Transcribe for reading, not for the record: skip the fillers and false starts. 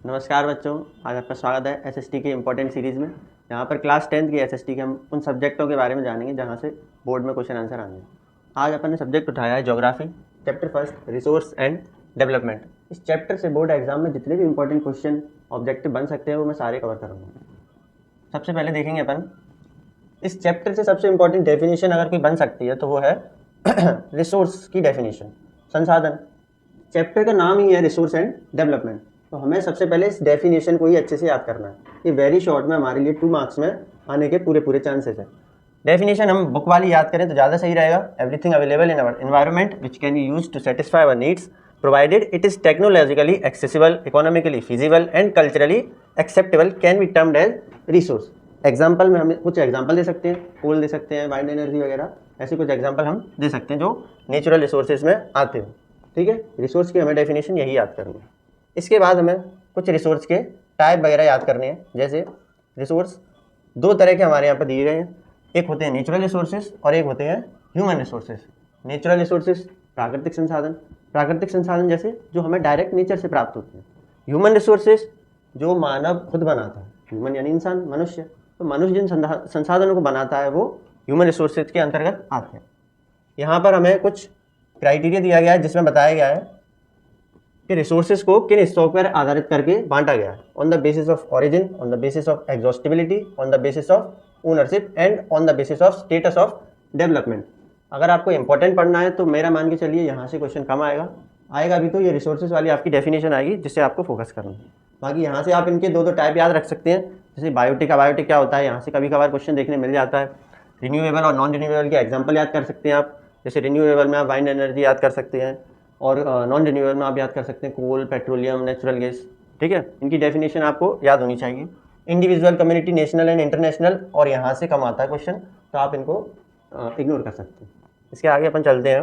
नमस्कार बच्चों, आज आपका स्वागत है एसएसटी की इम्पोर्टेंट सीरीज़ में। यहाँ पर क्लास 10th की एसएसटी के हम उन सब्जेक्टों के बारे में जानेंगे जहाँ से बोर्ड में क्वेश्चन आंसर आएंगे। आज अपन ने सब्जेक्ट उठाया है geography, chapter first resource and development. इस चैप्टर से बोर्ड एग्जाम में जितने भी इंपॉर्टेंट क्वेश्चन ऑब्जेक्टिव बन सकते हैं वो मैं सारे कवर करूँगा। सबसे पहले देखेंगे अपन इस चैप्टर से सबसे इंपॉर्टेंट डेफिनेशन अगर कोई बन सकती है तो वो है रिसोर्स की डेफिनेशन, संसाधन। चैप्टर का नाम ही है रिसोर्स एंड डेवलपमेंट, तो हमें सबसे पहले इस डेफिनेशन को ही अच्छे से याद करना है। ये वेरी शॉर्ट में हमारे लिए 2 मार्क्स में आने के पूरे चांसेस है। डेफिनेशन हम बुक वाली याद करें तो ज़्यादा सही रहेगा। Everything available in our environment which can be used to satisfy our needs provided it is technologically accessible, economically feasible and culturally acceptable can be termed as resource. Example में हम कुछ एग्जाम्पल दे सकते हैं, कोल दे सकते हैं, वाइंड एनर्जी वगैरह, ऐसे कुछ एग्जाम्पल हम दे सकते हैं जो नेचुरल रिसोर्सेज में आते हो। ठीक है, रिसोर्स की हमें डेफिनेशन यही याद करनी है। इसके बाद हमें कुछ रिसोर्स के टाइप वगैरह याद करने हैं। जैसे रिसोर्स 2 तरह के हमारे यहाँ पर दिए गए हैं, एक होते हैं नेचुरल रिसोर्सेज और एक होते हैं ह्यूमन रिसोर्सेज। नेचुरल रिसोर्सेज प्राकृतिक संसाधन जैसे जो हमें डायरेक्ट नेचर से प्राप्त होते हैं। ह्यूमन रिसोर्सेज जो मानव खुद बनाता है, ह्यूमन यानी इंसान, मनुष्य। तो मनुष्य जिन संसाधनों को बनाता है वो ह्यूमन रिसोर्सेज के अंतर्गत आते हैं। यहाँ पर हमें कुछ क्राइटेरिया दिया गया है जिसमें बताया गया है कि रिसोर्सेज को किन हिस्सों पर आधारित करके बांटा गया है। On the basis of origin, on the basis of exhaustibility, on the basis of ownership and on the basis of status of development. अगर आपको इंपॉर्टेंट पढ़ना है तो मेरा मान के चलिए यहाँ से क्वेश्चन कम आएगा अभी तो ये रिसोर्सेज वाली आपकी डेफिनेशन आएगी जिससे आपको फोकस करना है। बाकी यहाँ से आप इनके 2 टाइप याद रख सकते हैं। जैसे बायोटिक क्या होता है, यहाँ से कभी कभार क्वेश्चन देखने मिल जाता है। रिन्यूएबल और नॉन रिन्यूएबल के एग्जाम्पल याद कर सकते हैं आप। जैसे रिन्यूएबल में आप वाइंड एनर्जी याद कर सकते हैं और नॉन रिन्यूएबल में आप याद कर सकते हैं कोल, पेट्रोलियम, नेचुरल गैस। ठीक है, इनकी डेफिनेशन आपको याद होनी चाहिए। Individual, community, national and international, और यहाँ से कम आता है क्वेश्चन तो आप इनको इग्नोर कर सकते हैं। इसके आगे अपन चलते हैं।